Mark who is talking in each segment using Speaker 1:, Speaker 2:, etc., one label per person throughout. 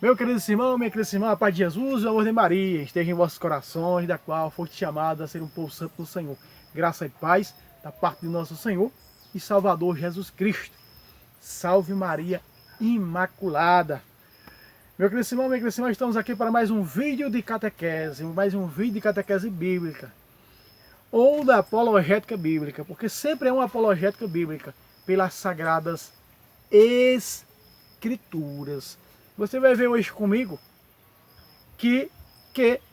Speaker 1: Meu querido irmão, minha querida irmã, a paz de Jesus e o amor de Maria esteja em vossos corações, da qual foste chamado a ser um povo santo do Senhor. Graça e paz da parte de nosso Senhor e Salvador Jesus Cristo. Salve Maria Imaculada. Meu querido irmão, minha querida irmã, estamos aqui para mais um vídeo de catequese, bíblica, ou da apologética bíblica, porque sempre é uma apologética bíblica pelas sagradas Escrituras. Você vai ver hoje comigo que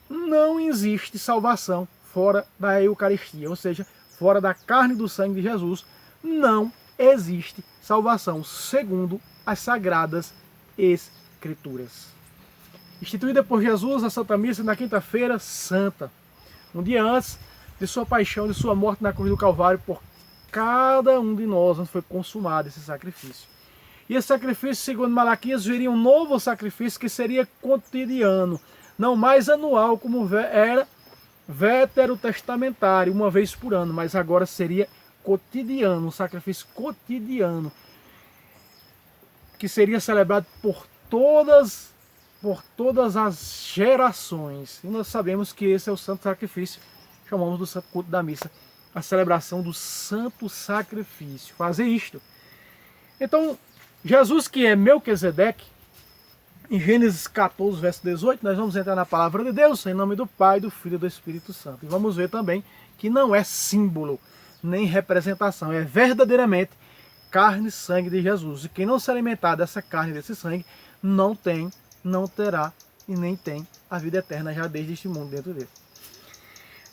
Speaker 1: não existe salvação fora da Eucaristia, ou seja, fora da carne e do sangue de Jesus, não existe salvação segundo as sagradas Escrituras. Instituída por Jesus a Santa Missa na quinta-feira santa, um dia antes de sua paixão, de sua morte na cruz do Calvário, por cada um de nós, onde foi consumado esse sacrifício. E esse sacrifício, segundo Malaquias, viria um novo sacrifício que seria cotidiano, não mais anual como era veterotestamentário, uma vez por ano, mas agora seria cotidiano, um sacrifício cotidiano, que seria celebrado por todas as gerações. E nós sabemos que esse é o santo sacrifício, chamamos do santo culto da missa, a celebração do santo sacrifício, fazer isto. Então, Jesus, que é Melquisedeque, em Gênesis 14, verso 18, nós vamos entrar na palavra de Deus, em nome do Pai, do Filho e do Espírito Santo. E vamos ver também que não é símbolo, nem representação, é verdadeiramente carne e sangue de Jesus. E quem não se alimentar dessa carne e desse sangue, não terá e nem tem a vida eterna já desde este mundo dentro dele.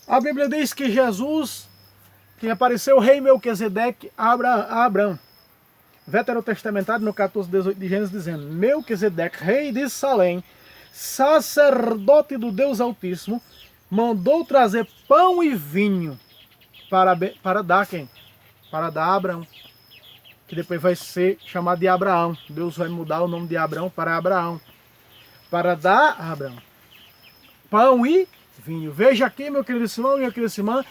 Speaker 1: A Bíblia diz que Jesus, que apareceu o rei Melquisedeque a Abraão, veterotestamentário no 14, 18 de Gênesis, dizendo: Melquisedeque, rei de Salém, sacerdote do Deus Altíssimo, mandou trazer pão e vinho para dar a quem? Para dar a Abraão, que depois vai ser chamado de Abraão. Deus vai mudar o nome de Abraão para Abraão, para dar a Abraão pão e vinho. Veja aqui, meu querido irmão, minha querida irmã,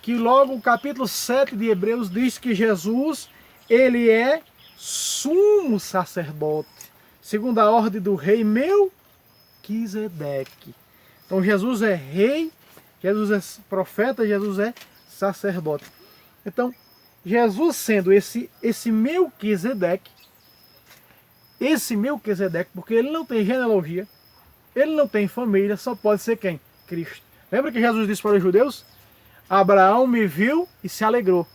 Speaker 1: que logo o capítulo 7 de Hebreus diz que Jesus, ele é sumo sacerdote, segundo a ordem do rei Melquisedeque. Então Jesus é rei, Jesus é profeta, Jesus é sacerdote. Então, Jesus sendo esse Melquisedeque, porque ele não tem genealogia, ele não tem família, só pode ser quem? Cristo. Lembra que Jesus disse para os judeus? Abraão me viu e se alegrou.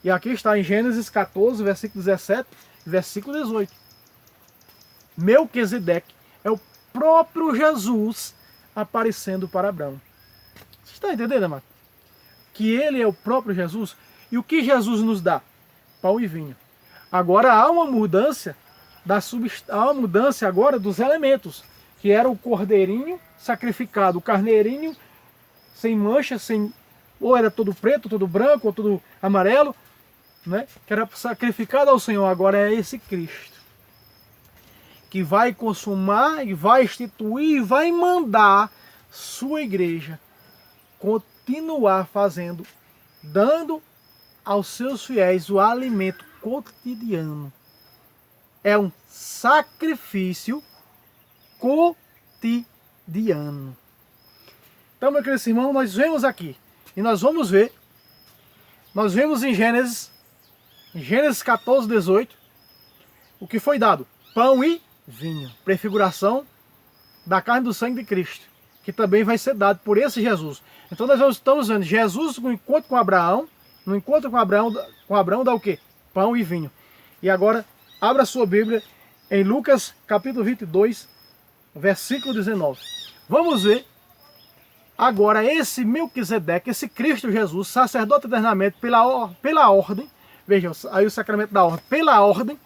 Speaker 1: E aqui está em Gênesis 14, versículo 17 e versículo 18. Melquisedeque é o próprio Jesus aparecendo para Abraão. Você está entendendo, amado? Que ele é o próprio Jesus. E o que Jesus nos dá? Pão e vinho. Agora há uma mudança agora dos elementos, que era o cordeirinho sacrificado, o carneirinho sem mancha, ou era todo preto, todo branco, ou todo amarelo, né? Que era sacrificado ao Senhor. Agora é esse Cristo que vai consumar e vai instituir e vai mandar sua igreja continuar fazendo, dando aos seus fiéis o alimento cotidiano. É um sacrifício cotidiano. Então, meu querido irmão, nós vemos aqui, e nós vamos ver, nós vemos em Gênesis 14, 18, o que foi dado: pão e vinho, prefiguração da carne e do sangue de Cristo, que também vai ser dado por esse Jesus. Então nós estamos vendo Jesus no encontro com Abraão, Abraão dá o quê? Pão e vinho. E agora, abra sua Bíblia em Lucas capítulo 22, versículo 19. Vamos ver agora esse Melquisedeque, esse Cristo Jesus, sacerdote eternamente pela ordem, vejam aí o sacramento da ordem, pela ordem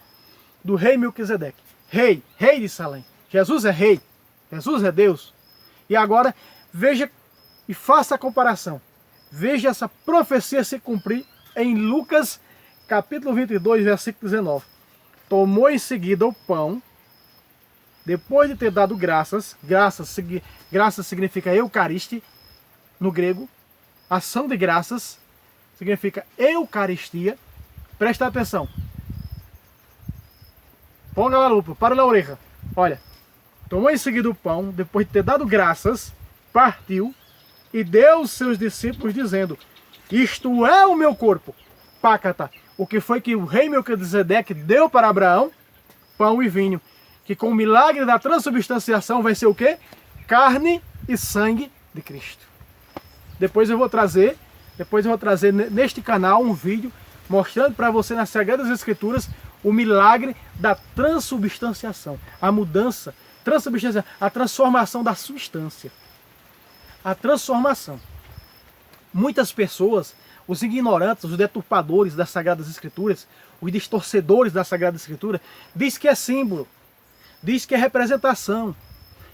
Speaker 1: do rei Melquisedeque. Rei de Salém. Jesus é rei, Jesus é Deus. E agora, veja e faça a comparação. Veja essa profecia se cumprir em Lucas capítulo 22, versículo 19. Tomou em seguida o pão, depois de ter dado graças significa Eucaristia, no grego, ação de graças, significa Eucaristia. Presta atenção. Ponga na lupa, para na orelha. Olha. tomou em seguida o pão, depois de ter dado graças, partiu e deu aos seus discípulos, dizendo: isto é o meu corpo. Pácata. O que foi que o rei Melquisedeque deu para Abraão? Pão e vinho. Que com o milagre da transubstanciação vai ser o quê? Carne e sangue de Cristo. Depois eu vou trazer neste canal um vídeo mostrando para você nas Sagradas Escrituras o milagre da transubstanciação. A mudança, a transformação da substância. A transformação. Muitas pessoas, os ignorantes, os deturpadores das Sagradas Escrituras, os distorcedores da Sagrada Escritura, diz que é símbolo, diz que é representação,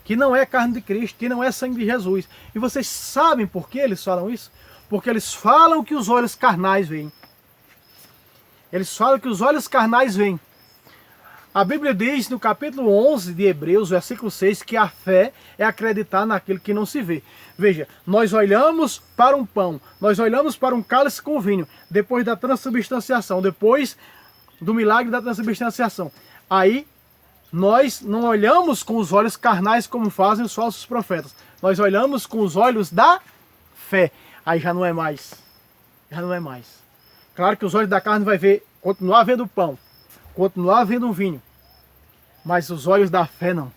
Speaker 1: que não é carne de Cristo, que não é sangue de Jesus. E vocês sabem por que eles falam isso? Porque eles falam que os olhos carnais veem. Eles falam que os olhos carnais veem. A Bíblia diz no capítulo 11 de Hebreus, versículo 6, que a fé é acreditar naquilo que não se vê. Veja, nós olhamos para um pão, nós olhamos para um cálice com vinho, depois da transubstanciação, depois do milagre da transubstanciação. Aí, nós não olhamos com os olhos carnais como fazem os falsos profetas. Nós olhamos com os olhos da fé. Aí já não é mais. Já não é mais. Claro que os olhos da carne vai ver, continuar vendo o pão, continuar vendo o vinho. Mas os olhos da fé não.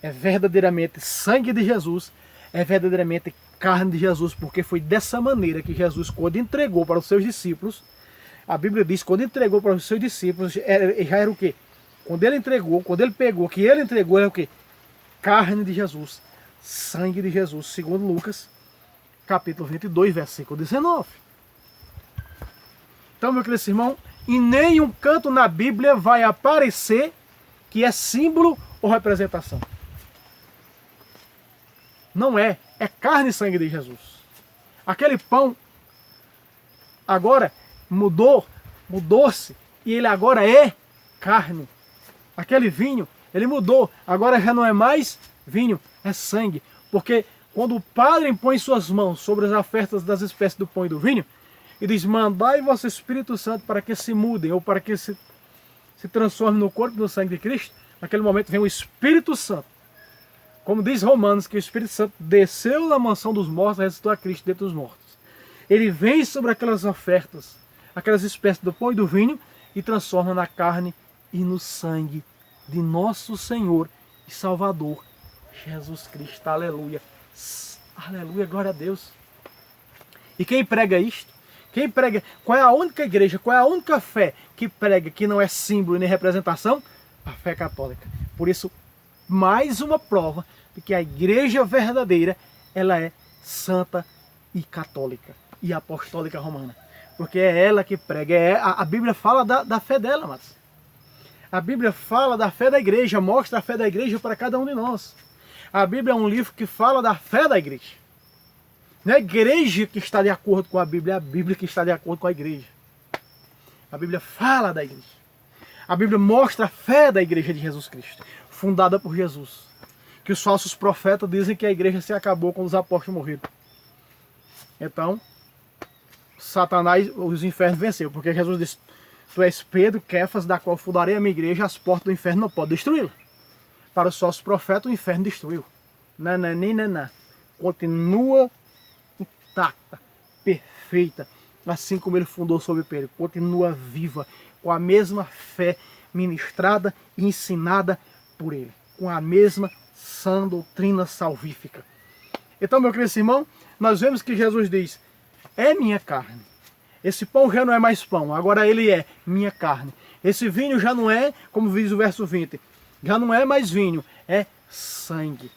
Speaker 1: É verdadeiramente sangue de Jesus, é verdadeiramente carne de Jesus, porque foi dessa maneira que Jesus, quando entregou para os seus discípulos, a Bíblia diz que quando entregou para os seus discípulos, já era o quê? Quando ele entregou, quando ele pegou, que ele entregou, era o quê? Carne de Jesus, sangue de Jesus, segundo Lucas, capítulo 22, versículo 19. Então, meu querido irmão, em nenhum canto na Bíblia vai aparecer que é símbolo ou representação. Não é. É carne e sangue de Jesus. Aquele pão agora mudou-se e ele agora é carne. Aquele vinho, ele mudou. Agora já não é mais vinho, é sangue. Porque quando o Padre impõe suas mãos sobre as ofertas das espécies do pão e do vinho, e diz: mandai vosso Espírito Santo para que se mudem, ou para que se transformem no corpo e no sangue de Cristo, naquele momento vem o Espírito Santo. Como diz Romanos, que o Espírito Santo desceu na mansão dos mortos e ressuscitou a Cristo dentre os mortos. Ele vem sobre aquelas ofertas, aquelas espécies do pão e do vinho, e transforma na carne e no sangue de nosso Senhor e Salvador, Jesus Cristo. Aleluia. Aleluia, glória a Deus. E quem prega isto? Quem prega? Qual é a única igreja, qual é a única fé que prega que não é símbolo nem representação? A fé católica. Por isso, mais uma prova de que a igreja verdadeira, ela é santa e católica e apostólica romana. Porque é ela que prega. A Bíblia fala da fé dela, mas a Bíblia fala da fé da igreja, mostra a fé da igreja para cada um de nós. A Bíblia é um livro que fala da fé da igreja. Não é a igreja que está de acordo com a Bíblia, é a Bíblia que está de acordo com a igreja. A Bíblia fala da igreja. A Bíblia mostra a fé da igreja de Jesus Cristo, fundada por Jesus. Que os falsos profetas dizem que a igreja se acabou quando os apóstolos morreram. Então, Satanás, os infernos venceu, porque Jesus disse: tu és Pedro, Quefas, da qual fundarei a minha igreja, as portas do inferno não podem destruí-la. Para os falsos profetas, o inferno destruiu. Não. Continua intacta, perfeita, assim como ele fundou sobre Pedro. Continua viva, com a mesma fé ministrada e ensinada por ele, com a mesma sã doutrina salvífica. Então, meu querido irmão, nós vemos que Jesus diz: é minha carne. Esse pão já não é mais pão, agora ele é minha carne. Esse vinho já não é, como diz o verso 20, já não é mais vinho, é sangue.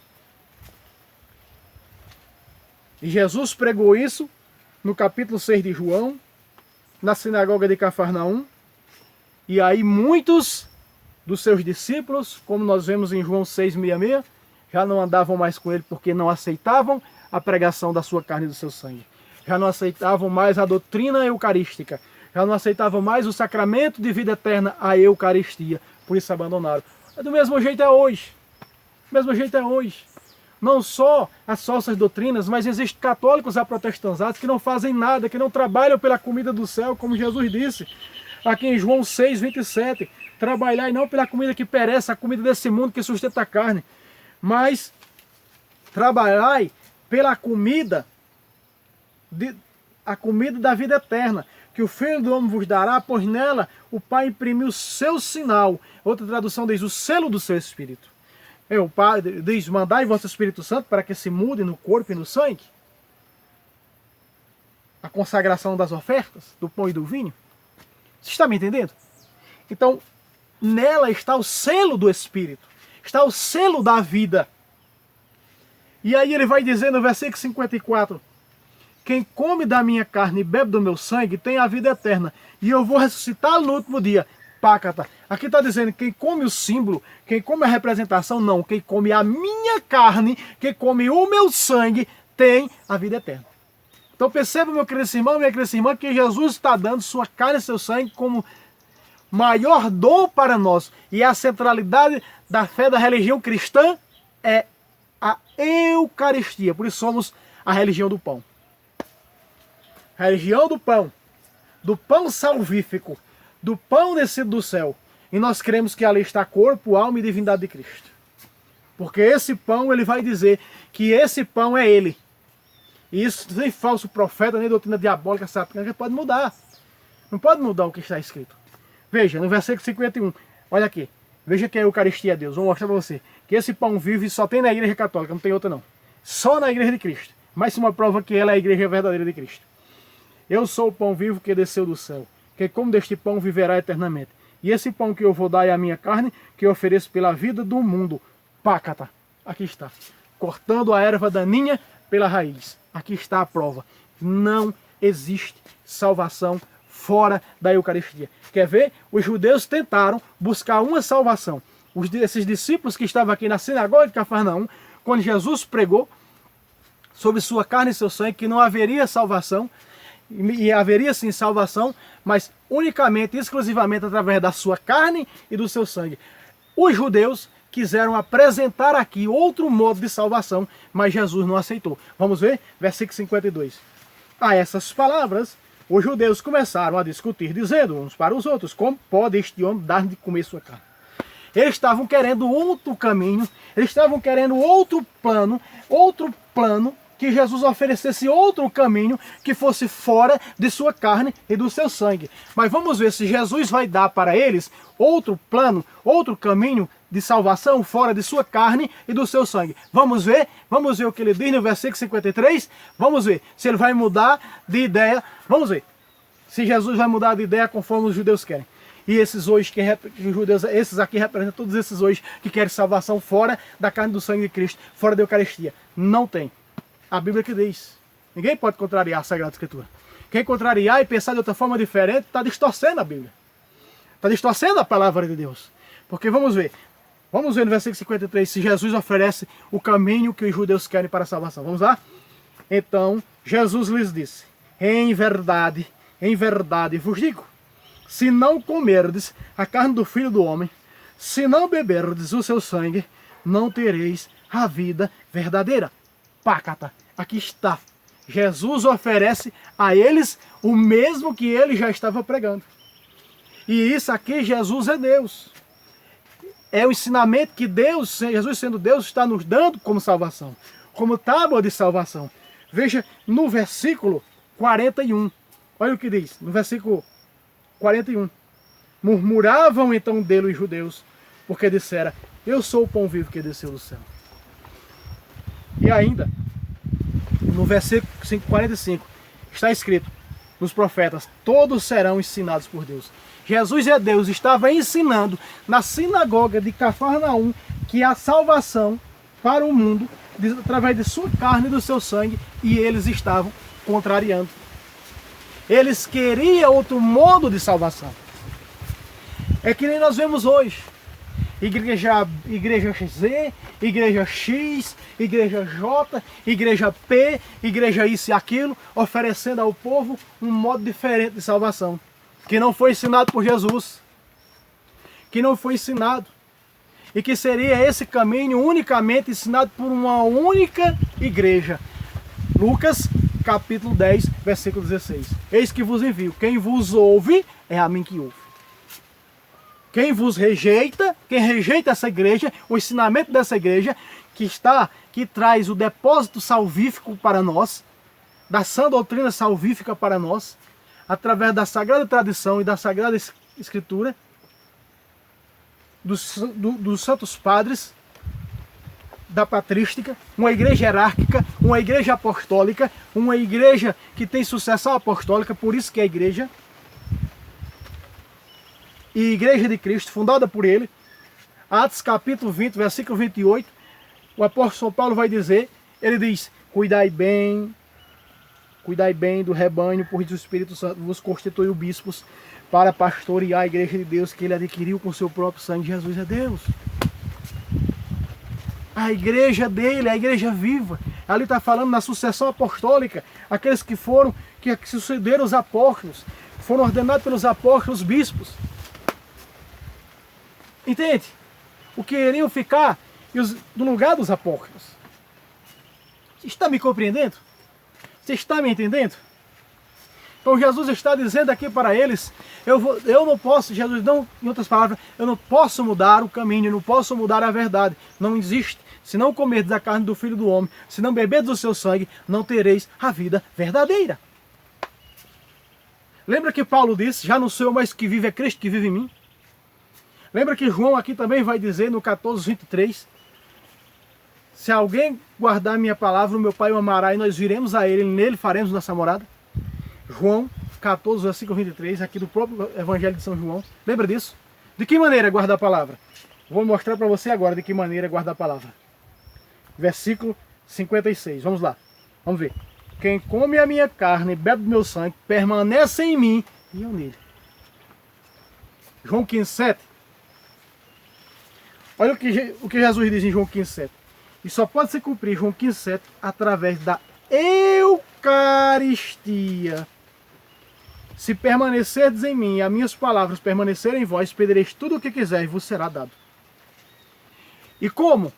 Speaker 1: E Jesus pregou isso no capítulo 6 de João, na sinagoga de Cafarnaum. E aí muitos dos seus discípulos, como nós vemos em João 6,66, já não andavam mais com ele porque não aceitavam a pregação da sua carne e do seu sangue. Já não aceitavam mais a doutrina eucarística. Já não aceitavam mais o sacramento de vida eterna, a Eucaristia. Por isso abandonaram. Do mesmo jeito é hoje. Do mesmo jeito é hoje. Não só as falsas doutrinas, mas existem católicos aprotestantados que não fazem nada, que não trabalham pela comida do céu, como Jesus disse aqui em João 6,27. Trabalhai não pela comida que perece, a comida desse mundo que sustenta a carne, mas trabalhai pela comida, a comida da vida eterna, que o Filho do Homem vos dará, pois nela o Pai imprimiu o seu sinal. Outra tradução diz, o selo do seu Espírito. O Pai diz, mandai vosso Espírito Santo para que se mude no corpo e no sangue. A consagração das ofertas, do pão e do vinho. Você está me entendendo? Então, nela está o selo do Espírito. Está o selo da vida. E aí ele vai dizer no versículo 54, quem come da minha carne e bebe do meu sangue tem a vida eterna, e eu vou ressuscitá-lo no último dia. Pácata. Aqui está dizendo quem come o símbolo, quem come a representação, não. Quem come a minha carne, quem come o meu sangue, tem a vida eterna. Então perceba, meu querido irmão, minha querida irmã, que Jesus está dando sua carne e seu sangue como maior dom para nós. E a centralidade da fé da religião cristã é a Eucaristia. Por isso somos a religião do pão. A religião do pão salvífico, do pão descido do céu. E nós cremos que ali está corpo, alma e divindade de Cristo. Porque esse pão, ele vai dizer que esse pão é ele. E isso nem falso profeta, nem doutrina diabólica, satânica, pode mudar. Não pode mudar o que está escrito. Veja, no versículo 51, olha aqui. Veja que a Eucaristia é Deus. Vou mostrar para você. Que esse pão vive só tem na Igreja Católica, não tem outra não. Só na Igreja de Cristo. Mais uma prova que ela é a Igreja verdadeira de Cristo. Eu sou o pão vivo que desceu do céu. Que como deste pão viverá eternamente. E esse pão que eu vou dar é a minha carne, que eu ofereço pela vida do mundo. Pácata. Aqui está. Cortando a erva daninha pela raiz. Aqui está a prova. Não existe salvação fora da Eucaristia. Quer ver? Os judeus tentaram buscar uma salvação. Esses discípulos que estavam aqui na sinagoga de Cafarnaum, quando Jesus pregou sobre sua carne e seu sangue, que não haveria salvação, e haveria sim salvação, mas unicamente, exclusivamente através da sua carne e do seu sangue. Os judeus quiseram apresentar aqui outro modo de salvação, mas Jesus não aceitou. Vamos ver? Versículo 52. A essas palavras, os judeus começaram a discutir, dizendo uns para os outros, como pode este homem dar de comer sua carne? Eles estavam querendo outro caminho, eles estavam querendo outro plano que Jesus oferecesse outro caminho que fosse fora de sua carne e do seu sangue. Mas vamos ver se Jesus vai dar para eles outro plano, outro caminho de salvação fora de sua carne e do seu sangue. Vamos ver o que ele diz no versículo 53. Vamos ver se ele vai mudar de ideia. Vamos ver se Jesus vai mudar de ideia conforme os judeus querem. E esses hoje, os judeus, esses aqui representam todos esses hoje que querem salvação fora da carne e do sangue de Cristo, fora da Eucaristia. Não tem. A Bíblia que diz. Ninguém pode contrariar a Sagrada Escritura. Quem contrariar e pensar de outra forma diferente está distorcendo a Bíblia. Está distorcendo a palavra de Deus. Porque vamos ver no versículo 53 se Jesus oferece o caminho que os judeus querem para a salvação. Vamos lá? Então Jesus lhes disse: em verdade vos digo, se não comerdes a carne do Filho do Homem, se não beberdes o seu sangue, não tereis a vida verdadeira. Pácata. Aqui está. Jesus oferece a eles o mesmo que ele já estava pregando. E isso aqui, Jesus é Deus. É o ensinamento que Deus, Jesus sendo Deus, está nos dando como salvação. Como tábua de salvação. Veja no versículo 41. Olha o que diz. No versículo 41. Murmuravam então dele os judeus, porque dissera: eu sou o pão vivo que desceu do céu. E ainda, no versículo 45, está escrito nos profetas: todos serão ensinados por Deus. Jesus é Deus, estava ensinando na sinagoga de Cafarnaum que a salvação para o mundo, através de sua carne e do seu sangue, e eles estavam contrariando. Eles queriam outro modo de salvação. É que nem nós vemos hoje. Igreja Z, igreja X, igreja J, igreja P, igreja isso e aquilo, oferecendo ao povo um modo diferente de salvação, que não foi ensinado por Jesus, que não foi ensinado, e que seria esse caminho unicamente ensinado por uma única igreja. Lucas capítulo 10, versículo 16. Eis que vos envio, quem vos ouve é a mim que ouve. Quem vos rejeita, quem rejeita essa igreja, o ensinamento dessa igreja, que traz o depósito salvífico para nós, da sã doutrina salvífica para nós, através da sagrada tradição e da sagrada escritura, dos santos padres, da patrística, uma igreja hierárquica, uma igreja apostólica, uma igreja que tem sucessão apostólica, por isso que é a igreja, e Igreja de Cristo, fundada por ele. Atos capítulo 20, versículo 28, o apóstolo Paulo vai dizer, ele diz, cuidai bem do rebanho, por isso o Espírito Santo vos constituiu bispos para pastorear a igreja de Deus que ele adquiriu com seu próprio sangue. Jesus é Deus. A igreja dele, a igreja viva. Ali está falando na sucessão apostólica, aqueles que sucederam os apóstolos, foram ordenados pelos apóstolos bispos. Entende? O que iriam ficar no lugar dos apóstolos. Você está me compreendendo? Você está me entendendo? Então Jesus está dizendo aqui para eles, eu não posso, Jesus não, em outras palavras, eu não posso mudar o caminho, eu não posso mudar a verdade. Não existe. Se não comerdes da carne do Filho do Homem, se não beberdes do seu sangue, não tereis a vida verdadeira. Lembra que Paulo disse, já não sou eu mais que vive, é Cristo que vive em mim? Lembra que João aqui também vai dizer no 14:23, se alguém guardar minha palavra, o meu Pai o amará e nós viremos a ele, nele faremos nossa morada. João 14, versículo 23, aqui do próprio Evangelho de São João. Lembra disso? De que maneira guardar a palavra? Vou mostrar para você agora de que maneira guardar a palavra. Versículo 56, vamos lá. Vamos ver. Quem come a minha carne e bebe do meu sangue, permanece em mim e eu nele. João 15:7. Olha o que Jesus diz em João 15:7. E só pode se cumprir João 15:7 através da Eucaristia. Se permanecerdes em mim e as minhas palavras permanecerem em vós, pedireis tudo o que quiser e vos será dado. E como?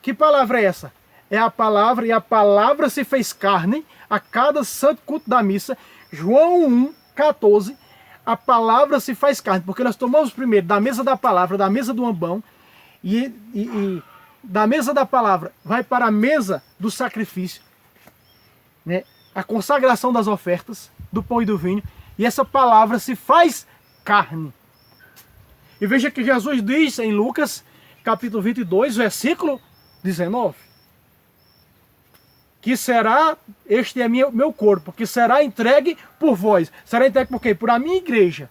Speaker 1: Que palavra é essa? É a palavra, e a palavra se fez carne a cada santo culto da missa. João 1:14. A palavra se faz carne, porque nós tomamos primeiro da mesa da palavra, da mesa do ambão, e da mesa da palavra vai para a mesa do sacrifício, né? A consagração das ofertas, do pão e do vinho, e essa palavra se faz carne. E veja que Jesus diz em Lucas, capítulo 22, versículo 19, que será, este é meu corpo, que será entregue por vós. Será entregue por quê? Por a minha igreja.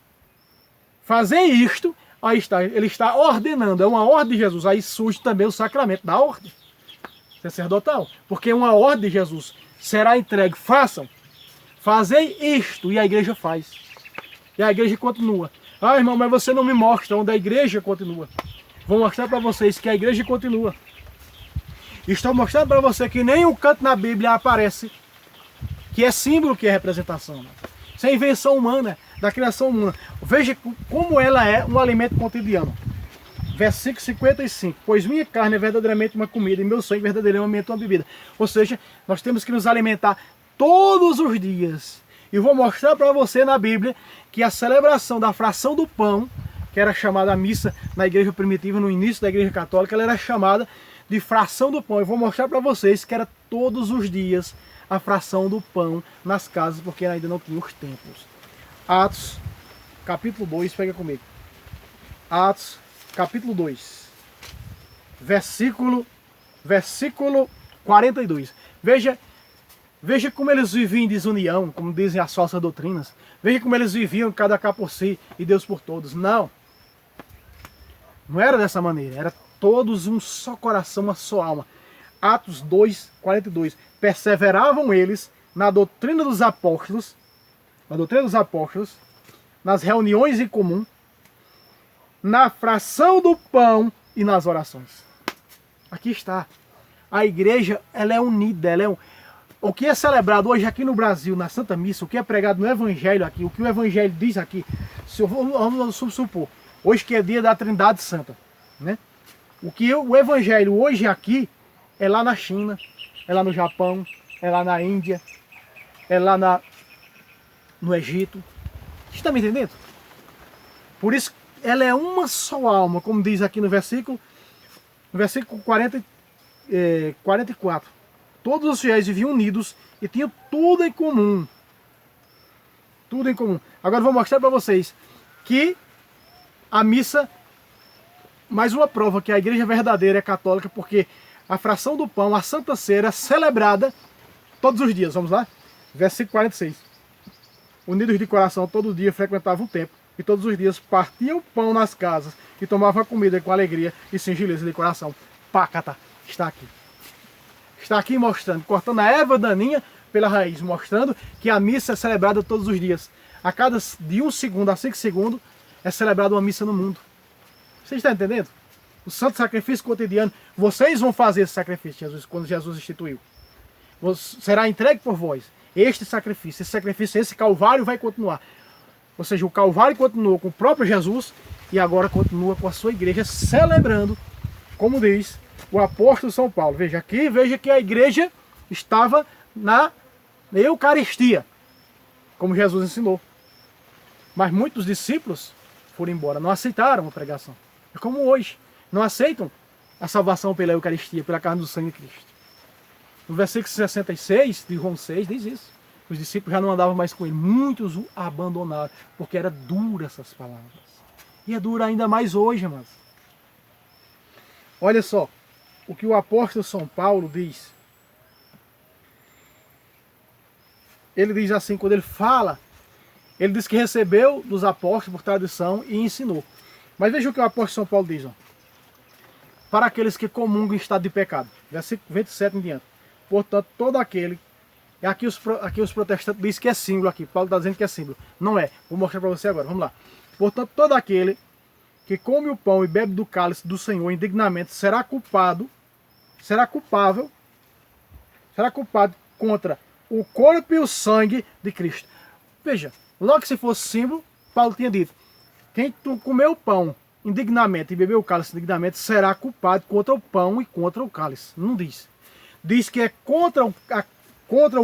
Speaker 1: Fazer isto, aí está, ele está ordenando, é uma ordem de Jesus. Aí surge também o sacramento da ordem sacerdotal, porque é uma ordem de Jesus. Será entregue, façam, fazei isto, e a igreja faz. E a igreja continua. Ah, irmão, mas você não me mostra onde a igreja continua. Vou mostrar para vocês que a igreja continua. Estou mostrando para você que nenhum canto na Bíblia aparece que é símbolo, que é representação. Né? Isso é invenção humana, da criação humana. Veja como ela é um alimento cotidiano. Versículo 55. Pois minha carne é verdadeiramente uma comida e meu sangue é verdadeiramente uma bebida. Ou seja, nós temos que nos alimentar todos os dias. E vou mostrar para você na Bíblia que a celebração da fração do pão, que era chamada a missa na igreja primitiva, no início da igreja católica, ela era chamada de fração do pão. Eu vou mostrar para vocês que era todos os dias a fração do pão nas casas, porque ainda não tinha os templos. Atos, capítulo 2, pega comigo. Atos, capítulo 2, versículo 42. Veja como eles viviam em desunião, como dizem as falsas doutrinas. Veja como eles viviam cada cá por si e Deus por todos. Não era dessa maneira, era todos um só coração, uma só alma. Atos 2, 42. Perseveravam eles na doutrina dos apóstolos, nas reuniões em comum, na fração do pão e nas orações. Aqui está. A igreja, ela é unida, o que é celebrado hoje aqui no Brasil, na Santa Missa, o que é pregado no Evangelho aqui, o que o Evangelho diz aqui, vamos supor, hoje que é dia da Trindade Santa, né? O que o Evangelho hoje aqui é lá na China, é lá no Japão, é lá na Índia, é lá no Egito. Você está me entendendo? Por isso ela é uma só alma, como diz aqui no versículo 44. Todos os fiéis viviam unidos e tinham tudo em comum. Tudo em comum. Agora eu vou mostrar para vocês que a missa, mais uma prova que a igreja verdadeira é católica, porque a fração do pão, a Santa Ceia, é celebrada todos os dias. Vamos lá? Versículo 46. Unidos de coração, todo dia frequentavam o templo, e todos os dias partiam pão nas casas, e tomavam a comida com alegria e singeleza de coração. Pácata, está aqui. Está aqui mostrando, cortando a erva daninha pela raiz, mostrando que a missa é celebrada todos os dias. A cada de 1 segundo a 5 segundos é celebrada uma missa no mundo. Vocês estão entendendo? O santo sacrifício cotidiano, vocês vão fazer esse sacrifício quando Jesus instituiu. Será entregue por vós. Este sacrifício, esse calvário vai continuar. Ou seja, o calvário continuou com o próprio Jesus e agora continua com a sua igreja celebrando, como diz o apóstolo São Paulo. Veja aqui, veja que a igreja estava na Eucaristia, como Jesus ensinou. Mas muitos discípulos foram embora, não aceitaram a pregação. É como hoje, não aceitam a salvação pela Eucaristia, pela carne do sangue de Cristo. No versículo 66 de João 6 diz isso. Os discípulos já não andavam mais com ele. Muitos o abandonaram, porque era dura essas palavras. E é dura ainda mais hoje, amados. Olha só o que o apóstolo São Paulo diz. Ele diz assim, quando ele fala, ele diz que recebeu dos apóstolos por tradição e ensinou. Mas veja o que o apóstolo São Paulo diz. Ó. Para aqueles que comungam em estado de pecado. Versículo 27 em diante. Portanto, todo aquele... Aqui os protestantes dizem que é símbolo aqui. Paulo está dizendo que é símbolo. Não é. Vou mostrar para você agora. Vamos lá. Portanto, todo aquele que come o pão e bebe do cálice do Senhor indignamente será culpado contra o corpo e o sangue de Cristo. Veja, logo que se fosse símbolo, Paulo tinha dito, quem comeu o pão indignamente e bebeu o cálice indignamente será culpado contra o pão e contra o cálice. Não diz. Diz que é contra o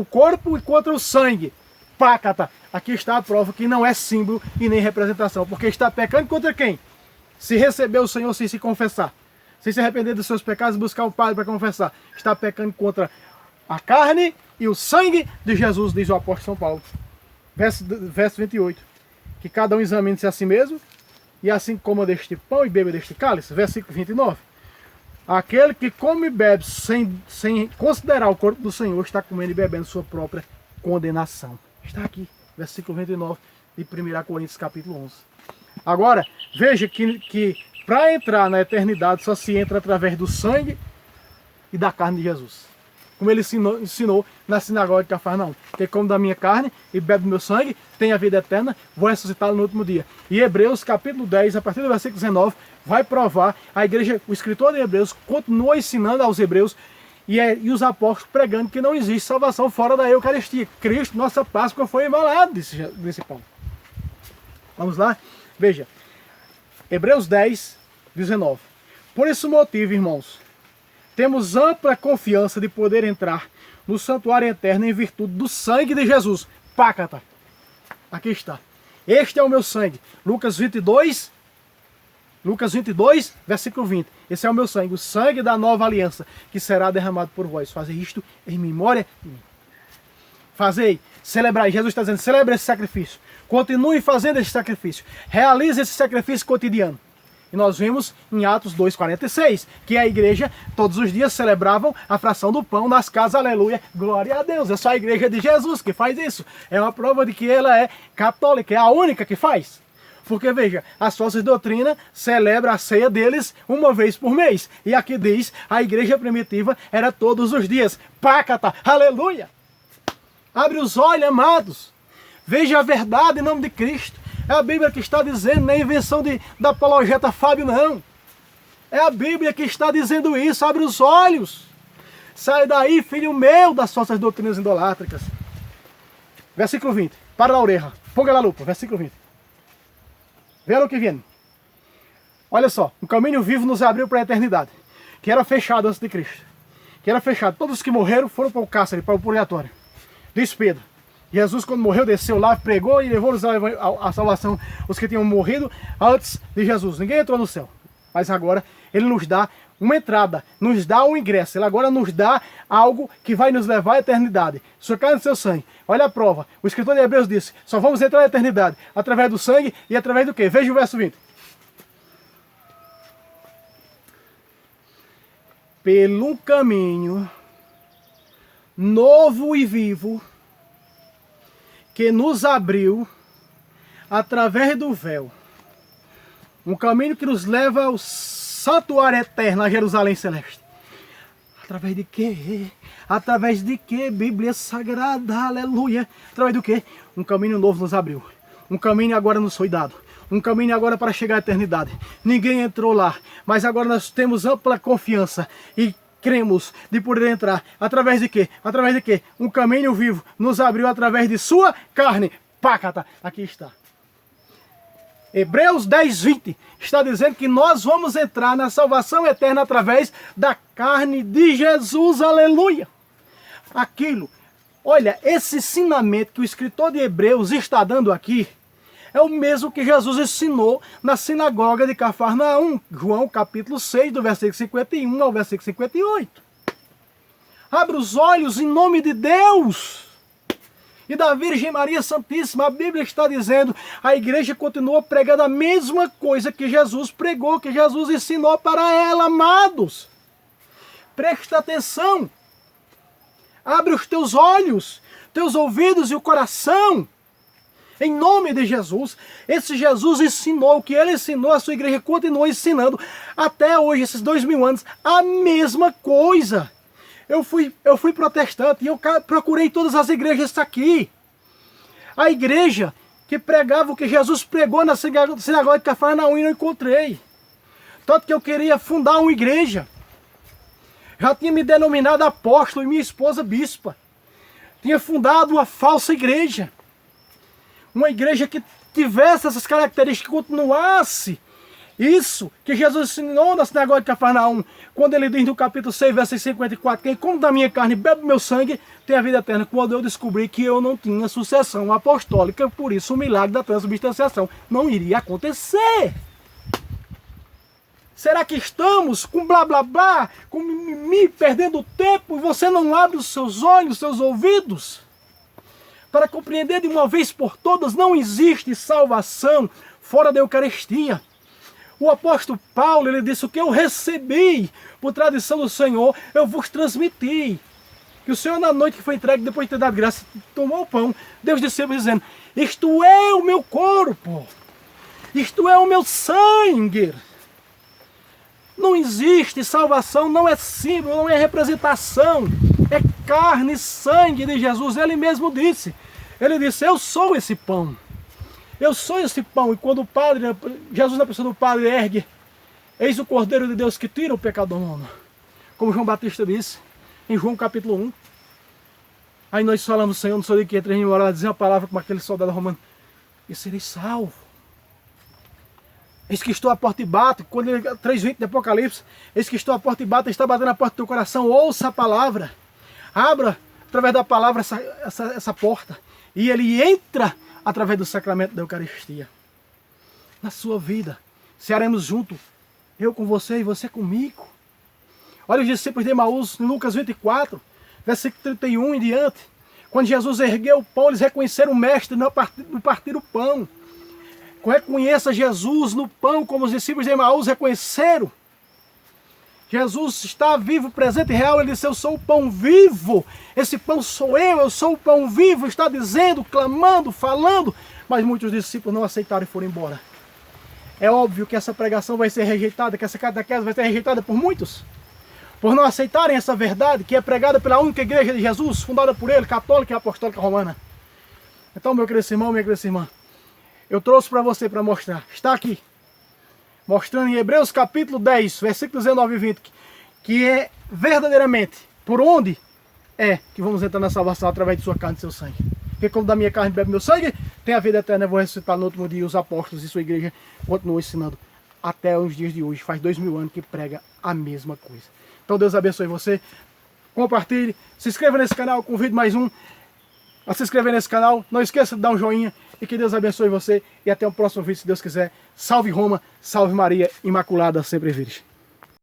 Speaker 1: corpo e contra o sangue. Pácata. Aqui está a prova que não é símbolo e nem representação. Porque está pecando contra quem? Se receber o Senhor sem se confessar. Sem se arrepender dos seus pecados e buscar o Padre para confessar. Está pecando contra a carne e o sangue de Jesus, diz o apóstolo São Paulo. Verso 28. Que cada um examine-se a si mesmo, e assim coma deste pão e beba deste cálice. Versículo 29. Aquele que come e bebe sem considerar o corpo do Senhor está comendo e bebendo sua própria condenação. Está aqui, versículo 29 de 1 Coríntios capítulo 11. Agora, veja que para entrar na eternidade só se entra através do sangue e da carne de Jesus. Como ele ensinou na sinagoga de Cafarnaum. Quem come da minha carne e bebe do meu sangue tem a vida eterna, vou ressuscitá-lo no último dia. E Hebreus capítulo 10, a partir do versículo 19, vai provar, a igreja, o escritor de Hebreus continua ensinando aos hebreus e os apóstolos pregando que não existe salvação fora da Eucaristia. Cristo, nossa Páscoa, foi imolado, disse Paulo. Vamos lá? Veja, Hebreus 10, 19. Por esse motivo, irmãos, temos ampla confiança de poder entrar no santuário eterno em virtude do sangue de Jesus. Pácata. Aqui está. Este é o meu sangue. Lucas 22, versículo 20. Esse é o meu sangue, o sangue da nova aliança, que será derramado por vós. Fazei isto em memória de mim. Fazei, celebrai. Jesus está dizendo, celebre esse sacrifício. Continue fazendo esse sacrifício. Realize esse sacrifício cotidiano. E nós vimos em Atos 2,46, que a igreja todos os dias celebravam a fração do pão nas casas, aleluia, glória a Deus. É só a igreja de Jesus que faz isso. É uma prova de que ela é católica, é a única que faz. Porque veja, as falsas doutrinas celebram a ceia deles uma vez por mês. E aqui diz, a igreja primitiva era todos os dias. Pácata, aleluia. Abre os olhos, amados. Veja a verdade em nome de Cristo. É a Bíblia que está dizendo, não é a invenção da apologeta Fábio, não. É a Bíblia que está dizendo isso, abre os olhos. Sai daí, filho meu, das falsas doutrinas idolátricas. Versículo 20, para a orelha, ponga a lupa, versículo 20. Veja o que vem. Olha só, um caminho vivo nos abriu para a eternidade, que era fechado antes de Cristo. Que era fechado, todos os que morreram foram para o cárcere, para o purgatório. Diz Pedro, Jesus, quando morreu, desceu lá, pregou e levou-nos à salvação os que tinham morrido antes de Jesus. Ninguém entrou no céu. Mas agora ele nos dá uma entrada, nos dá um ingresso. Ele agora nos dá algo que vai nos levar à eternidade. Sua carne e seu sangue. Olha a prova. O escritor de Hebreus disse, só vamos entrar na eternidade através do sangue e através do quê? Veja o verso 20. Pelo caminho novo e vivo que nos abriu através do véu. Um caminho que nos leva ao santuário eterno, a Jerusalém celeste. Através de quê? Através de quê? Bíblia Sagrada, aleluia. Através do quê? Um caminho novo nos abriu. Um caminho agora nos foi dado. Um caminho agora para chegar à eternidade. Ninguém entrou lá, mas agora nós temos ampla confiança e cremos de poder entrar. Através de quê? Através de quê? Um caminho vivo nos abriu através de sua carne. Pácata, aqui está. Hebreus 10, 20 está dizendo que nós vamos entrar na salvação eterna através da carne de Jesus, aleluia. Aquilo, olha, esse ensinamento que o escritor de Hebreus está dando aqui, é o mesmo que Jesus ensinou na sinagoga de Cafarnaum, João capítulo 6, do versículo 51 ao versículo 58. Abre os olhos em nome de Deus e da Virgem Maria Santíssima. A Bíblia está dizendo, a igreja continua pregando a mesma coisa que Jesus pregou, que Jesus ensinou para ela, amados. Presta atenção. Abre os teus olhos, teus ouvidos e o coração. Em nome de Jesus, esse Jesus ensinou o que ele ensinou, a sua igreja continua ensinando até hoje, esses 2000 anos, a mesma coisa. Eu fui protestante e eu procurei todas as igrejas aqui. A igreja que pregava o que Jesus pregou na sinagoga de Cafarnaum e não encontrei. Tanto que eu queria fundar uma igreja. Já tinha me denominado apóstolo e minha esposa bispa. Tinha fundado uma falsa igreja. Uma igreja que tivesse essas características, que continuasse isso que Jesus ensinou na sinagoga de Cafarnaum, quando ele diz no capítulo 6, versículo 54, quem come da minha carne e bebe do meu sangue, tem a vida eterna. Quando eu descobri que eu não tinha sucessão apostólica, por isso o milagre da transubstanciação não iria acontecer. Será que estamos com blá blá blá, com mimimi, perdendo tempo, e você não abre os seus olhos, os seus ouvidos? Para compreender de uma vez por todas, não existe salvação fora da Eucaristia. O apóstolo Paulo, ele disse, o que eu recebi por tradição do Senhor, eu vos transmiti. Que o Senhor, na noite que foi entregue, depois de ter dado graça, tomou o pão, Deus disse dizendo, isto é o meu corpo, isto é o meu sangue. Não existe salvação, não é símbolo, não é representação, é carne e sangue de Jesus. Ele mesmo disse, eu sou esse pão, eu sou esse pão. E quando o Padre, Jesus na pessoa do Padre ergue, eis o Cordeiro de Deus que tira o pecado do mundo, como João Batista disse, em João capítulo 1. Aí nós falamos, Senhor, não sou de que entre em hora, dizer uma palavra como aquele soldado romano, e serei salvo. Eis que estou à porta e bato, quando ele 3:20 de Apocalipse, eis que estou à porta e bato, está batendo na porta do teu coração, ouça a palavra, abra através da palavra essa porta, e ele entra através do sacramento da Eucaristia. Na sua vida, cearemos junto, eu com você e você comigo. Olha os discípulos de Emaús, em Lucas 24, versículo 31 em diante, quando Jesus ergueu o pão, eles reconheceram o mestre no partir o pão. Reconheça Jesus no pão, como os discípulos de Emaús reconheceram. Jesus está vivo, presente e real. Ele disse, eu sou o pão vivo. Esse pão sou eu sou o pão vivo. Está dizendo, clamando, falando. Mas muitos discípulos não aceitaram e foram embora. É óbvio que essa pregação vai ser rejeitada, que essa catequese vai ser rejeitada por muitos. Por não aceitarem essa verdade, que é pregada pela única igreja de Jesus, fundada por ele, católica e apostólica romana. Então, meu querido irmão, minha querida irmã, eu trouxe para você para mostrar. Está aqui. Mostrando em Hebreus capítulo 10, versículos 19 e 20. Que é verdadeiramente por onde é que vamos entrar na salvação através de sua carne e seu sangue. Porque como da minha carne bebe meu sangue, tem a vida eterna. Eu vou ressuscitar no último dia. Os apóstolos e sua igreja continuam ensinando até os dias de hoje. Faz 2000 anos que prega a mesma coisa. Então Deus abençoe você. Compartilhe. Se inscreva nesse canal. Convido mais um. a se inscrever nesse canal. Não esqueça de dar um joinha e que Deus abençoe você. E até o próximo vídeo, se Deus quiser. Salve Roma, salve Maria Imaculada, sempre virgem.